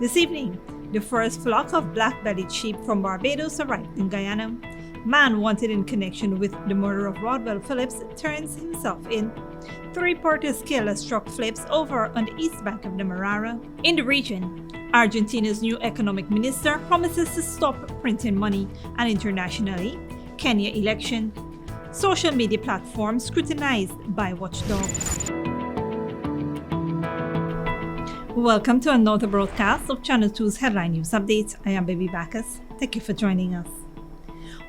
This evening, the first flock of black-bellied sheep from Barbados arrived in Guyana. Man wanted in connection with the murder of Ruimveldt Phillips turns himself in. 3 reporters killed as truck flips over on the east bank of the Mourant. In the region, Argentina's new economic minister promises to stop printing money, and internationally, Kenya election. Social media platforms scrutinized by watchdogs. Welcome to another broadcast of Channel 2's Headline News Update. I am Baby Bacchus. Thank you for joining us.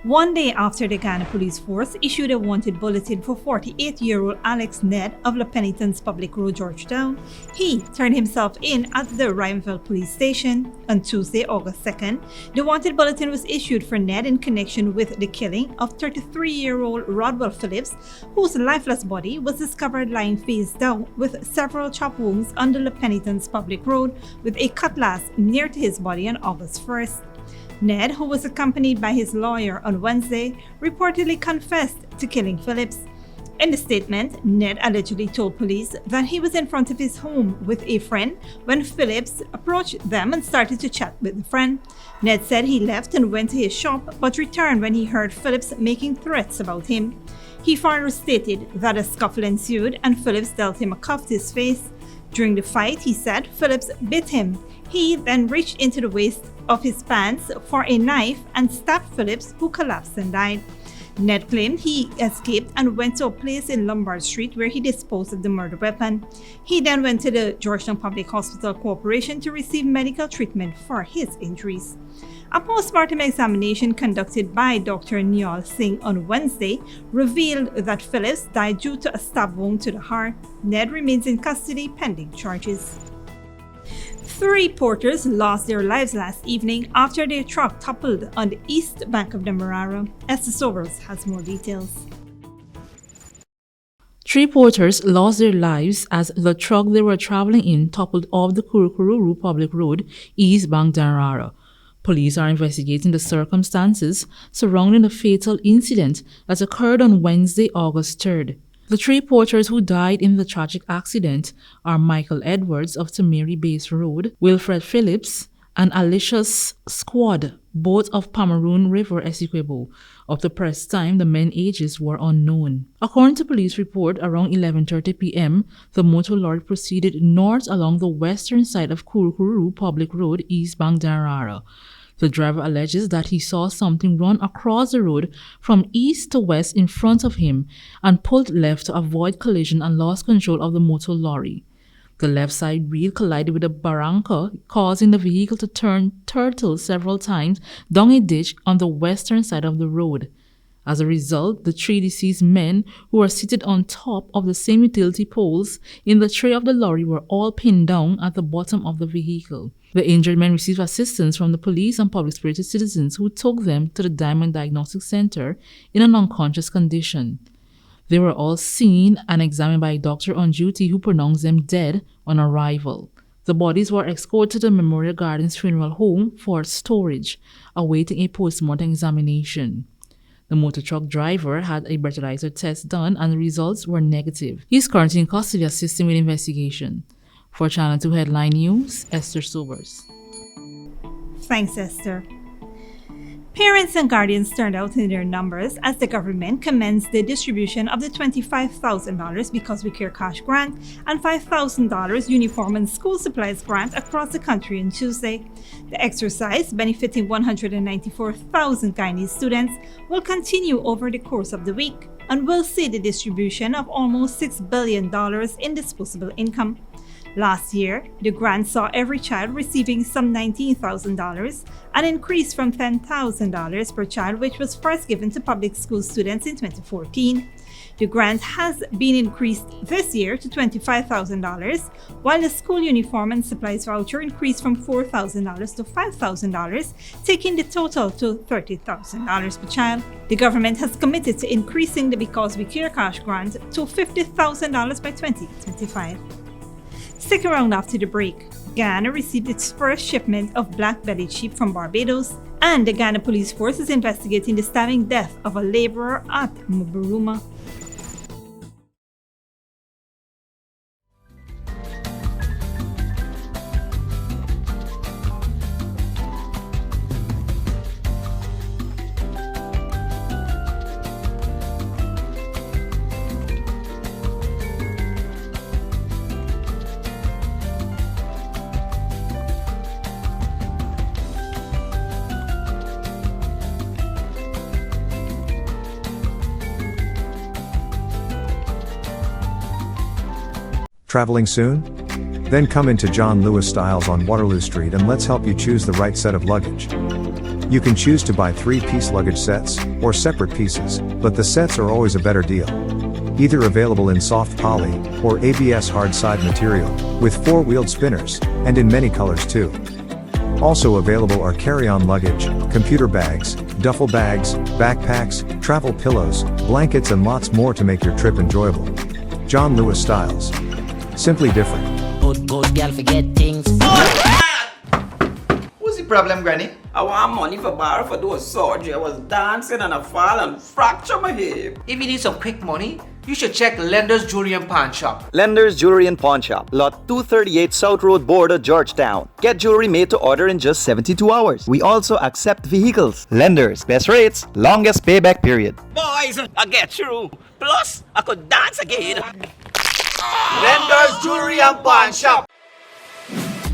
One day after the Ghana Police Force issued a wanted bulletin for 48-year-old Alex Ned of La Penitence Public Road, Georgetown, he turned himself in at the Ruimveldt police station. On Tuesday, August 2nd, the wanted bulletin was issued for Ned in connection with the killing of 33-year-old Ruimveldt Phillips, whose lifeless body was discovered lying face down with several chop wounds on the La Penitence Public Road with a cutlass near to his body on August 1st. Ned, who was accompanied by his lawyer on Wednesday, reportedly confessed to killing Phillips. In the statement, Ned allegedly told police that he was in front of his home with a friend when Phillips approached them and started to chat with the friend. Ned said he left and went to his shop but returned when he heard Phillips making threats about him. He further stated that a scuffle ensued and Phillips dealt him a cuff to his face. During the fight, he said Phillips bit him. He then reached into the waist of his pants for a knife and stabbed Phillips, who collapsed and died. Ned claimed he escaped and went to a place in Lombard Street where he disposed of the murder weapon. He then went to the Georgetown Public Hospital Corporation to receive medical treatment for his injuries. A postmortem examination conducted by Dr. Nyal Singh on Wednesday revealed that Phillips died due to a stab wound to the heart. Ned remains in custody pending charges. 3 porters lost their lives last evening after their truck toppled on the east bank of the Mourant. Esther Sobers has more details. 3 porters lost their lives as the truck they were traveling in toppled off the Kurukuru Public Road, East Bank, Danrara. Police are investigating the circumstances surrounding the fatal incident that occurred on Wednesday, August 3rd. The 3 porters who died in the tragic accident are Michael Edwards of Tamari Base Road, Wilfred Phillips, and Alicia's Squad, both of Pomeroon River, Essequibo. Up to present time, the men's ages were unknown. According to police report, around 11:30 p.m., the motor lorry proceeded north along the western side of Kurukuru Public Road, East Bank, Danrara. The driver alleges that he saw something run across the road from east to west in front of him and pulled left to avoid collision and lost control of the motor lorry. The left side wheel collided with a barranca, causing the vehicle to turn turtle several times down a ditch on the western side of the road. As a result, the 3 deceased men who were seated on top of the same utility poles in the tray of the lorry were all pinned down at the bottom of the vehicle. The injured men received assistance from the police and public-spirited citizens who took them to the Diamond Diagnostic Center in an unconscious condition. They were all seen and examined by a doctor on duty who pronounced them dead on arrival. The bodies were escorted to the Memorial Gardens Funeral Home for storage, awaiting a post-mortem examination. The motor truck driver had a breathalyzer test done and the results were negative. He is currently in custody assisting with investigation. For Channel 2 Headline News, Esther Sobers. Thanks, Esther. Parents and guardians turned out in their numbers as the government commenced the distribution of the $25,000 Because We Care cash grant and $5,000 uniform and school supplies grant across the country on Tuesday. The exercise, benefiting 194,000 Guyanese students, will continue over the course of the week and will see the distribution of almost $6 billion in disposable income. Last year, the grant saw every child receiving some $19,000, an increase from $10,000 per child, which was first given to public school students in 2014. The grant has been increased this year to $25,000, while the school uniform and supplies voucher increased from $4,000 to $5,000, taking the total to $30,000 per child. The government has committed to increasing the Because We Care cash grant to $50,000 by 2025. Stick around after the break. Guyana received its first shipment of black-bellied sheep from Barbados, and the Ghana Police Force is investigating the stabbing death of a laborer at Mourant. Traveling soon? Then come into John Lewis Styles on Waterloo Street and let's help you choose the right set of luggage. You can choose to buy 3-piece luggage sets, or separate pieces, but the sets are always a better deal. Either available in soft poly, or ABS hard side material, with 4-wheeled spinners, and in many colors too. Also available are carry-on luggage, computer bags, duffel bags, backpacks, travel pillows, blankets and lots more to make your trip enjoyable. John Lewis Styles. Simply different. Good girl forget things. What's the problem, Granny? I want money for borrow for do a surgery. I was dancing and I fall and fracture my hip. If you need some quick money, you should check Lender's Jewelry and Pawn Shop. Lender's Jewelry and Pawn Shop, Lot 238 South Road Border, Georgetown. Get jewelry made to order in just 72 hours. We also accept vehicles. Lender's, best rates, longest payback period. Boys, I get through. Plus, I could dance again. Lender's Jewelry and Pawn Shop.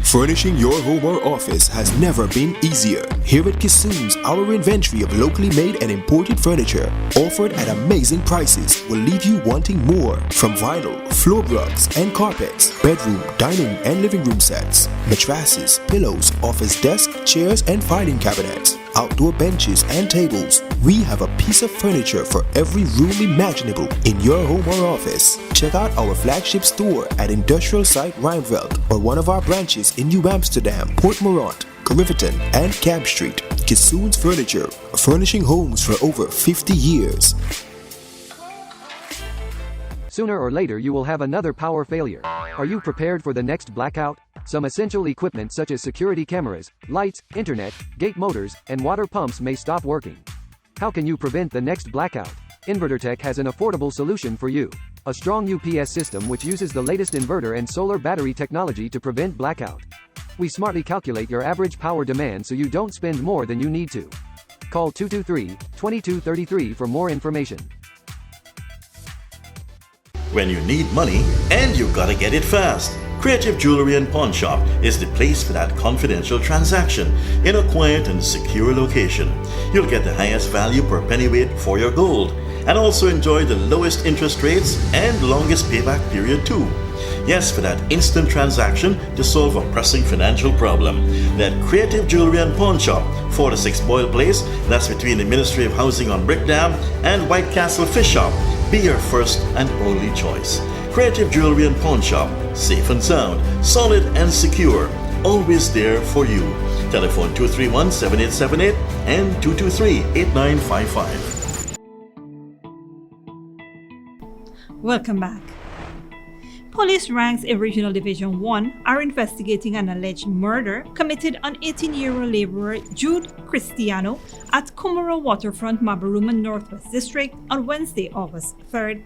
Furnishing your home or office has never been easier. Here at Kissoon's, our inventory of locally made and imported furniture, offered at amazing prices, will leave you wanting more. From vinyl, floor rugs and carpets, bedroom, dining and living room sets, mattresses, pillows, office desk, chairs and filing cabinets, outdoor benches and tables. We have a piece of furniture for every room imaginable in your home or office. Check out our flagship store at Industrial Site Ruimveldt or one of our branches in New Amsterdam, Port Mourant, Riverton and Camp Street. Kissoon's Furniture, furnishing homes for over 50 years. Sooner or later you will have another power failure. Are you prepared for the next blackout? Some essential equipment such as security cameras, lights, internet, gate motors, and water pumps may stop working. How can you prevent the next blackout? InverterTech has an affordable solution for you. A strong UPS system which uses the latest inverter and solar battery technology to prevent blackout. We smartly calculate your average power demand so you don't spend more than you need to. Call 223-2233 for more information. When you need money and you gotta get it fast, Creative Jewelry and Pawn Shop is the place for that confidential transaction in a quiet and secure location. You'll get the highest value per pennyweight for your gold and also enjoy the lowest interest rates and longest payback period too. Yes, for that instant transaction to solve a pressing financial problem. That Creative Jewelry and Pawn Shop, 46 Boyle Place, that's between the Ministry of Housing on Brickdam and White Castle Fish Shop. Be your first and only choice. Creative Jewelry and Pawn Shop, safe and sound, solid and secure, always there for you. Telephone 231-7878 and 223-8955. Welcome back. Police ranks Regional Division 1 are investigating an alleged murder committed on 18-year-old laborer Jude Cristiano at Kumara Waterfront, Mabaruma Northwest District on Wednesday, August 3rd.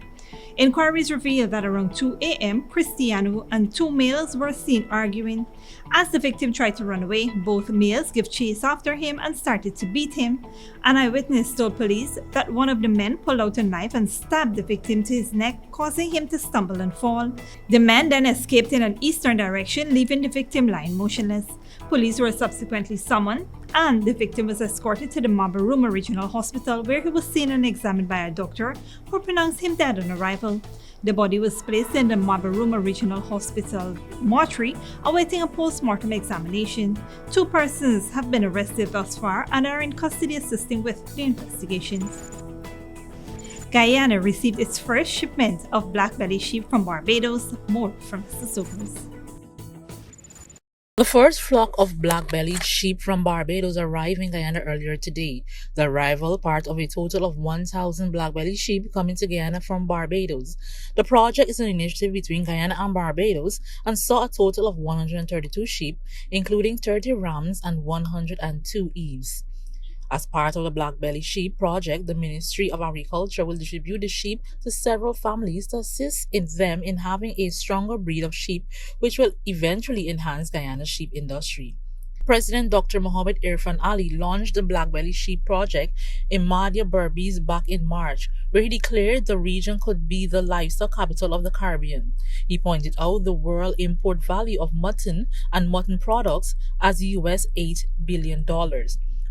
Inquiries revealed that around 2 a.m., Cristiano and two males were seen arguing. As the victim tried to run away, both males gave chase after him and started to beat him. An eyewitness told police that one of the men pulled out a knife and stabbed the victim to his neck, causing him to stumble and fall. The man then escaped in an eastern direction, leaving the victim lying motionless. Police were subsequently summoned, and the victim was escorted to the Mabaruma Regional Hospital, where he was seen and examined by a doctor who pronounced him dead on arrival. The body was placed in the Mabaruma Regional Hospital mortuary, awaiting a post-mortem examination. 2 persons have been arrested thus far and are in custody assisting with the investigations. Guyana received its first shipment of black-belly sheep from Barbados. More from Mr. Soukous. The first flock of black-bellied sheep from Barbados arrived in Guyana earlier today. The arrival part of a total of 1,000 black-bellied sheep coming to Guyana from Barbados. The project is an initiative between Guyana and Barbados and saw a total of 132 sheep, including 30 rams and 102 ewes. As part of the Black-Belly Sheep project, the Ministry of Agriculture will distribute the sheep to several families to assist them in having a stronger breed of sheep, which will eventually enhance Guyana's sheep industry. President Dr. Mohammed Irfan Ali launched the Black-Belly Sheep project in Madhya Berbice back in March, where he declared the region could be the livestock capital of the Caribbean. He pointed out the world import value of mutton and mutton products as US $8 billion.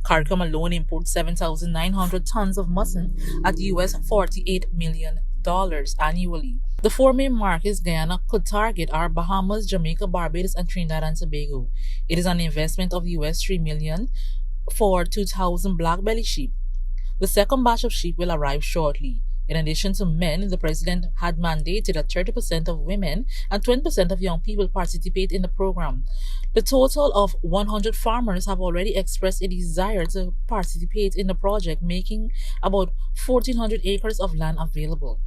CARICOM alone imports 7,900 tons of mutton at US $48 million. annually. The four main markets Guyana could target are Bahamas, Jamaica, Barbados, and Trinidad and Tobago. It is an investment of US $3 million for 2,000 black belly sheep. The second batch of sheep will arrive shortly. In addition to men, the president had mandated that 30% of women and 20% of young people participate in the program. The total of 100 farmers have already expressed a desire to participate in the project, making about 1,400 acres of land available.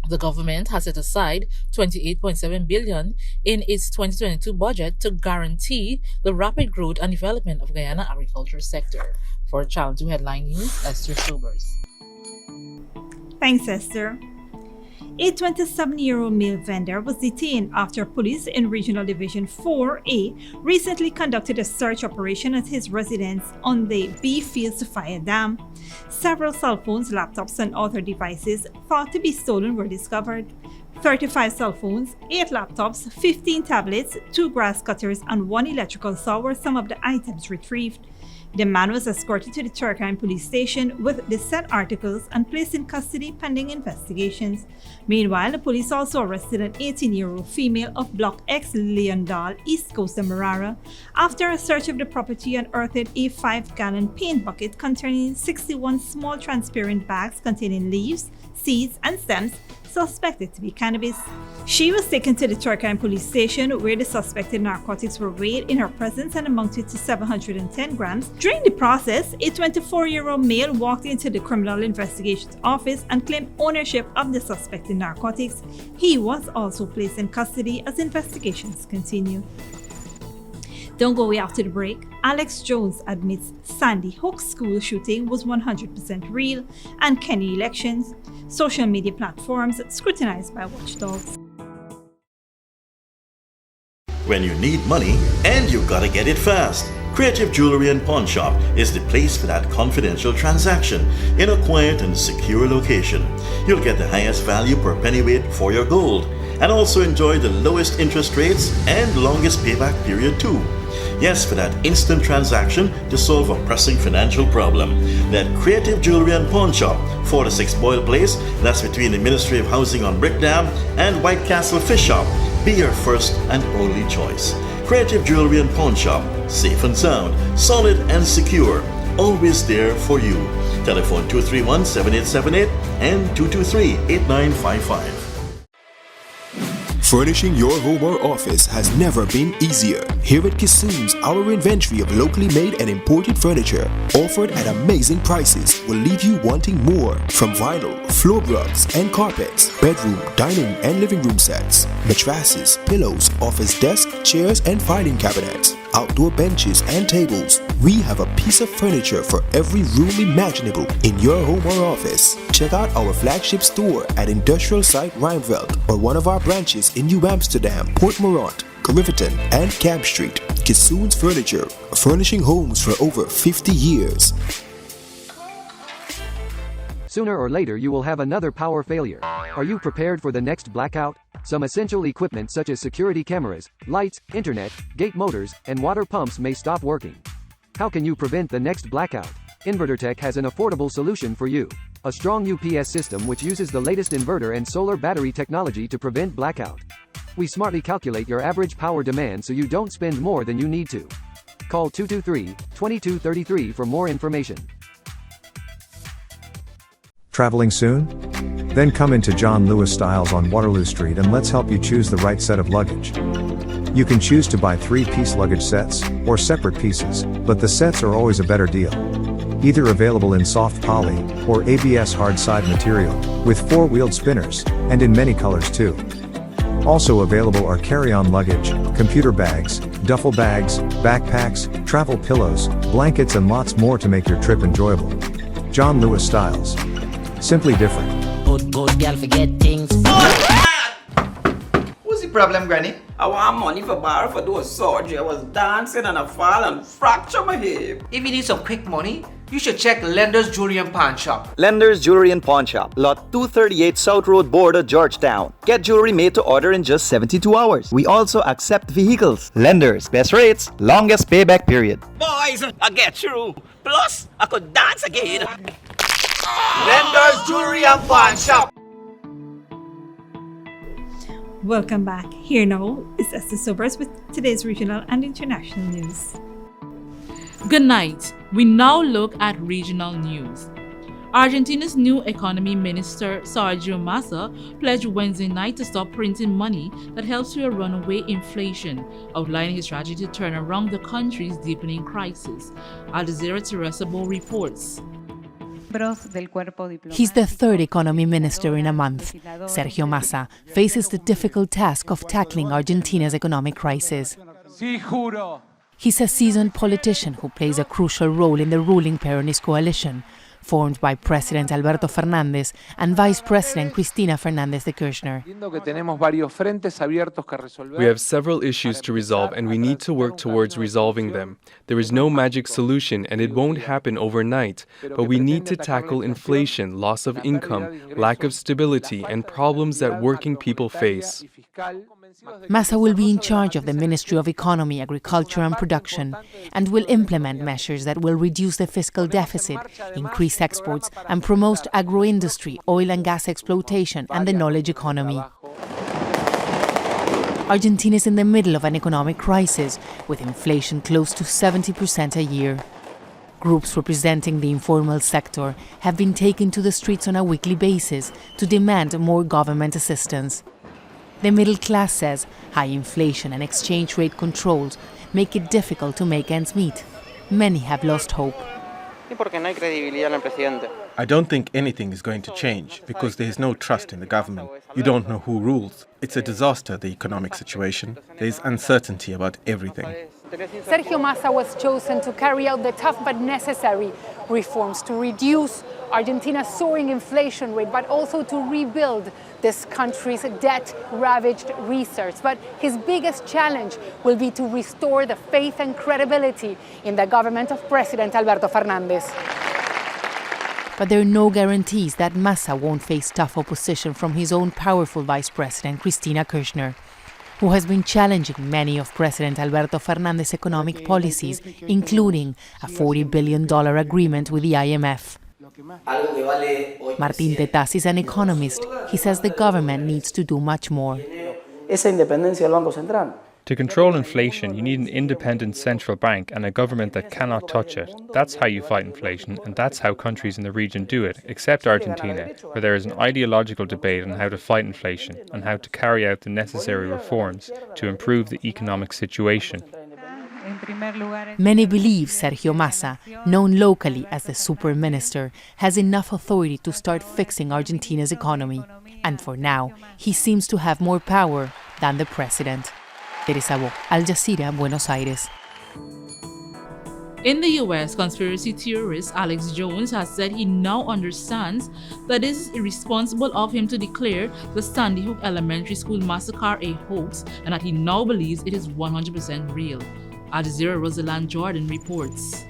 The government has set aside $28.7 billion in its 2022 budget to guarantee the rapid growth and development of Guyana agriculture sector. For Channel 2 Headline News, Esther Sobers. Thanks, Esther. A 27-year-old male vendor was detained after police in Regional Division 4A recently conducted a search operation at his residence on the B Fields to Fire Dam. Several cell phones, laptops, and other devices thought to be stolen were discovered. 35 cell phones, 8 laptops, 15 tablets, 2 grass cutters, and 1 electrical saw were some of the items retrieved. The man was escorted to the Turkine police station with the said articles and placed in custody pending investigations. Meanwhile, the police also arrested an 18-year-old female of Block X Leondal, East Coast of Marara, after a search of the property unearthed a 5-gallon paint bucket containing 61 small transparent bags containing leaves, seeds, and stems suspected to be cannabis. She was taken to the Turkine police station where the suspected narcotics were weighed in her presence and amounted to 710 grams. During the process, a 24-year-old male walked into the criminal investigations office and claimed ownership of the suspected narcotics. He was also placed in custody as investigations continue. Don't go away after the break. Alex Jones admits Sandy Hook school shooting was 100% real, and Kenny elections, social media platforms scrutinized by watchdogs. When you need money and you gotta get it fast, Creative Jewelry and Pawn Shop is the place for that confidential transaction in a quiet and secure location. You'll get the highest value per pennyweight for your gold and also enjoy the lowest interest rates and longest payback period too. Yes, for that instant transaction to solve a pressing financial problem. That Creative Jewelry and Pawn Shop, 46 Boyle Place, that's between the Ministry of Housing on Brick Dam and White Castle Fish Shop. Be your first and only choice. Creative Jewelry and Pawn Shop, safe and sound, solid and secure, always there for you. Telephone 231-7878 and 223-8955. Furnishing your home or office has never been easier. Here at Kissoon's, our inventory of locally made and imported furniture, offered at amazing prices, will leave you wanting more. From vinyl, floor rugs and carpets, bedroom, dining and living room sets, mattresses, pillows, office desk, chairs and filing cabinets, outdoor benches and tables. We have a piece of furniture for every room imaginable in your home or office. Check out our flagship store at Industrial Site Ruimveldt or one of our branches in New Amsterdam, Port Mourant, Riverton and Camp Street. Kissoon's Furniture, furnishing homes for over 50 years. Sooner or later you will have another power failure. Are you prepared for the next blackout? Some essential equipment such as security cameras, lights, internet, gate motors, and water pumps may stop working. How can you prevent the next blackout? InverterTech has an affordable solution for you. A strong UPS system which uses the latest inverter and solar battery technology to prevent blackout. We smartly calculate your average power demand so you don't spend more than you need to. Call 223-2233 for more information. Traveling soon? Then come into John Lewis Styles on Waterloo Street and let's help you choose the right set of luggage. You can choose to buy 3-piece luggage sets or separate pieces, but the sets are always a better deal. Either available in soft poly or ABS hard side material with 4-wheeled spinners and in many colors too. Also available are carry-on luggage, computer bags, duffel bags, backpacks, travel pillows, blankets and lots more to make your trip enjoyable. John Lewis Styles. Simply different. Good girl forget things. What's the problem, Granny? I want money for borrow for those surgery. I was dancing and I fall and fracture my hip. If you need some quick money, you should check Lender's Jewelry and Pawn Shop. Lender's Jewelry and Pawn Shop, Lot 238 South Road Border, Georgetown. Get jewelry made to order in just 72 hours. We also accept vehicles. Lenders, best rates, longest payback period. Boys, I get through. Plus, I could dance again. Lender's Jewelry and Pawn Shop. Welcome back. Here now is Esther Sobers with today's regional and international news. Good night. We now look at regional news. Argentina's new economy minister, Sergio Massa, pledged Wednesday night to stop printing money that helps fuel runaway inflation, outlining his strategy to turn around the country's deepening crisis. Al Jazeera Teresa Bo reports. He's the third economy minister in a month. Sergio Massa faces the difficult task of tackling Argentina's economic crisis. He's a seasoned politician who plays a crucial role in the ruling Peronist coalition, formed by President Alberto Fernández and Vice President Cristina Fernández de Kirchner. We have several issues to resolve and we need to work towards resolving them. There is no magic solution and it won't happen overnight, but we need to tackle inflation, loss of income, lack of stability, and problems that working people face. Massa will be in charge of the Ministry of Economy, Agriculture and Production and will implement measures that will reduce the fiscal deficit, increase exports and promote agro-industry, oil and gas exploitation and the knowledge economy. Argentina is in the middle of an economic crisis, with inflation close to 70% a year. Groups representing the informal sector have been taken to the streets on a weekly basis to demand more government assistance. The middle class says high inflation and exchange rate controls make it difficult to make ends meet. Many have lost hope. I don't think anything is going to change because there is no trust in the government. You don't know who rules. It's a disaster, the economic situation. There is uncertainty about everything. Sergio Massa was chosen to carry out the tough but necessary reforms to reduce Argentina's soaring inflation rate, but also to rebuild this country's debt-ravaged research. But his biggest challenge will be to restore the faith and credibility in the government of President Alberto Fernández. But there are no guarantees that Massa won't face tough opposition from his own powerful Vice President, Cristina Kirchner, who has been challenging many of President Alberto Fernández's economic policies, including a $40 billion agreement with the IMF. Martín Tetaz is an economist. He says the government needs to do much more. To control inflation, you need an independent central bank and a government that cannot touch it. That's how you fight inflation, and that's how countries in the region do it, except Argentina, where there is an ideological debate on how to fight inflation and how to carry out the necessary reforms to improve the economic situation. Many believe Sergio Massa, known locally as the Super Minister, has enough authority to start fixing Argentina's economy. And for now, he seems to have more power than the president. Teresa Bo, Al Jazeera, Buenos Aires. In the US, conspiracy theorist Alex Jones has said he now understands that it is irresponsible of him to declare the Sandy Hook Elementary School massacre a hoax and that he now believes it is 100% real. Al Jazeera Rosalind Jordan reports.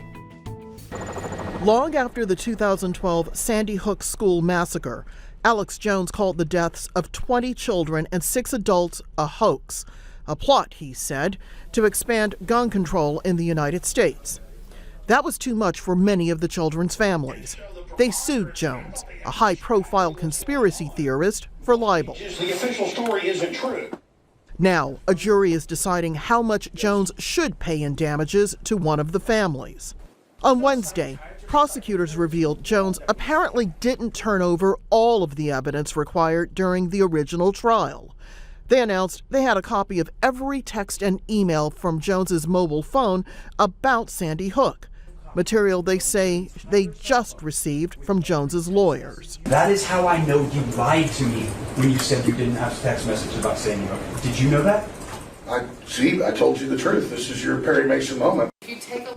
Long after the 2012 Sandy Hook School massacre, Alex Jones called the deaths of 20 children and 6 adults a hoax. A plot, he said, to expand gun control in the United States. That was too much for many of the children's families. They sued Jones, a high-profile conspiracy theorist, for libel. The official story isn't true. Now, a jury is deciding how much Jones should pay in damages to one of the families. On Wednesday, prosecutors revealed Jones apparently didn't turn over all of the evidence required during the original trial. They announced they had a copy of every text and email from Jones's mobile phone about Sandy Hook, material they say they just received from Jones's lawyers. That is how I know you lied to me when you said you didn't have text messages about Sandy Hook. Did you know that? I told you the truth. This is your Perry Mason moment.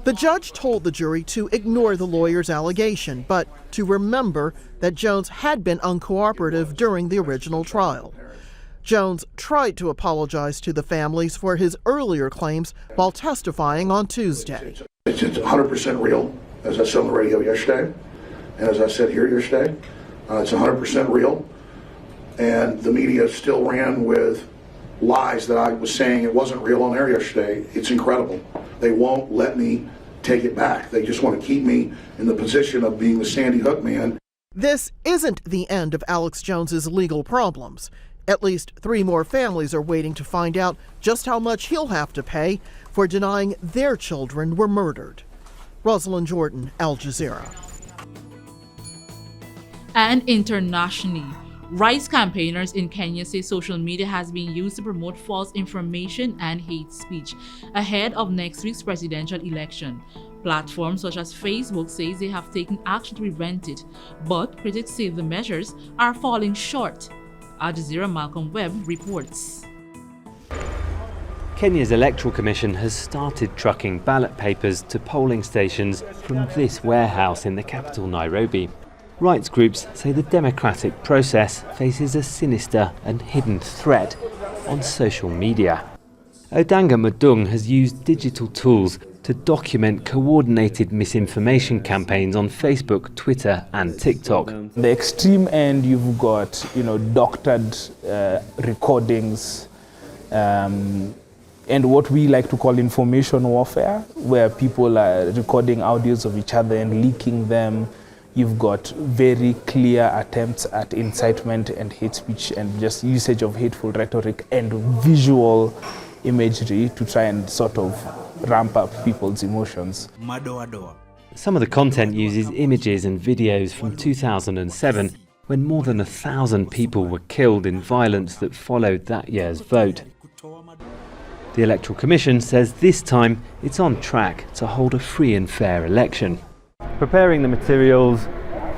The judge told the jury to ignore the lawyer's allegation, but to remember that Jones had been uncooperative during the original trial. Jones tried to apologize to the families for his earlier claims while testifying on Tuesday. It's 100% real, as I said on the radio yesterday, and as I said here yesterday. It's 100% real, and the media still ran with lies that I was saying it wasn't real on air yesterday. It's incredible. They won't let me take it back. They just want to keep me in the position of being the Sandy Hook man. This isn't the end of Alex Jones's legal problems. At least 3 more families are waiting to find out just how much he'll have to pay for denying their children were murdered. Rosalind Jordan, Al Jazeera. And internationally, rights campaigners in Kenya say social media has been used to promote false information and hate speech ahead of next week's presidential election. Platforms such as Facebook say they have taken action to prevent it, but critics say the measures are falling short. Al Jazeera Malcolm Webb reports. Kenya's Electoral Commission has started trucking ballot papers to polling stations from this warehouse in the capital, Nairobi. Rights groups say the democratic process faces a sinister and hidden threat on social media. Odanga Madung has used digital tools to document coordinated misinformation campaigns on Facebook, Twitter and TikTok. The extreme end, you've got, doctored recordings and what we like to call information warfare, where people are recording audios of each other and leaking them. You've got very clear attempts at incitement and hate speech and just usage of hateful rhetoric and visual imagery to try and sort of ramp up people's emotions. Some of the content uses images and videos from 2007, when more than 1,000 people were killed in violence that followed that year's vote. The Electoral Commission says this time it's on track to hold a free and fair election. Preparing the materials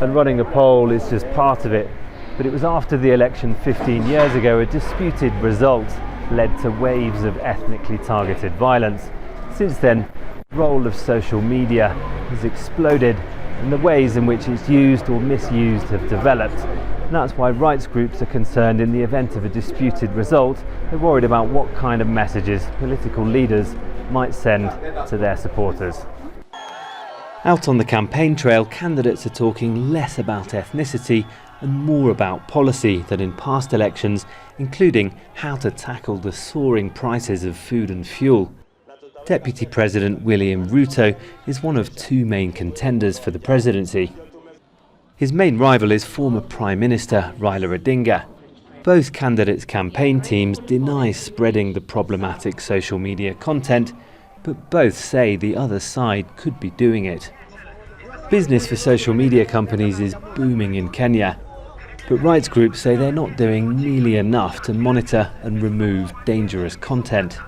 and running a poll is just part of it, but it was after the election 15 years ago a disputed result led to waves of ethnically targeted violence. Since then, the role of social media has exploded and the ways in which it's used or misused have developed. And that's why rights groups are concerned in the event of a disputed result. They're worried about what kind of messages political leaders might send to their supporters. Out on the campaign trail, candidates are talking less about ethnicity and more about policy than in past elections, including how to tackle the soaring prices of food and fuel. Deputy President William Ruto is one of 2 main contenders for the presidency. His main rival is former Prime Minister Raila Odinga. Both candidates' campaign teams deny spreading the problematic social media content, but both say the other side could be doing it. Business for social media companies is booming in Kenya, but rights groups say they're not doing nearly enough to monitor and remove dangerous content.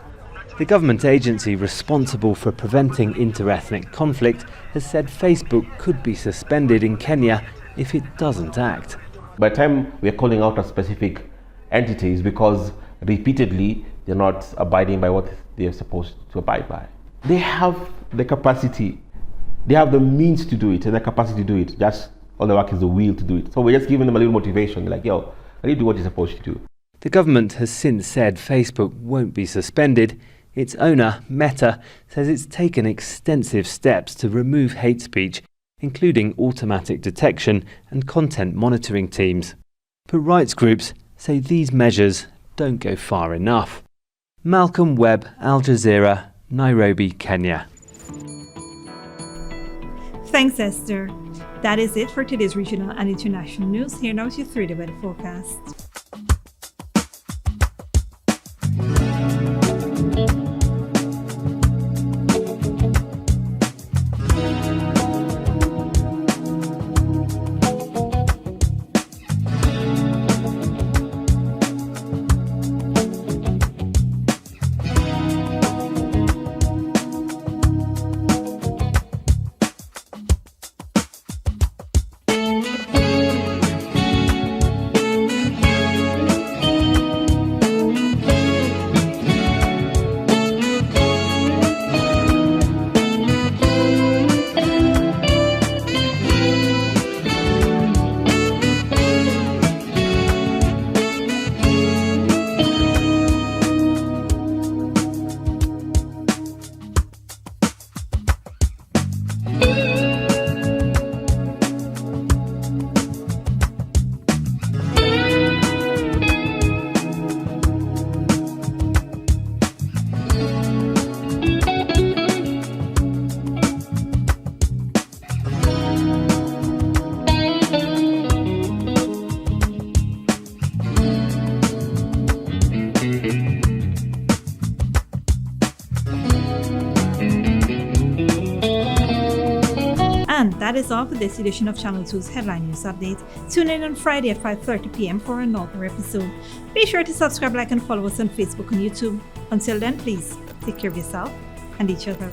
The government agency responsible for preventing inter-ethnic conflict has said Facebook could be suspended in Kenya if it doesn't act. By the time we're calling out a specific entities because repeatedly they're not abiding by what they're supposed to abide by. They have the capacity, they have the means to do it and the capacity to do it. Just all the work is the will to do it. So we're just giving them a little motivation. They're like, yo, I need to do what you're supposed to do. The government has since said Facebook won't be suspended. Its owner, Meta, says it's taken extensive steps to remove hate speech, including automatic detection and content monitoring teams. But rights groups say these measures don't go far enough. Malcolm Webb, Al Jazeera, Nairobi, Kenya. Thanks, Esther. That is it for today's regional and international news. Here now is your 3-day weather forecast. And that is all for this edition of Channel 2's Headline News Update. Tune in on Friday at 5:30 p.m. for another episode. Be sure to subscribe, like, and follow us on Facebook and YouTube. Until then, please take care of yourself and each other.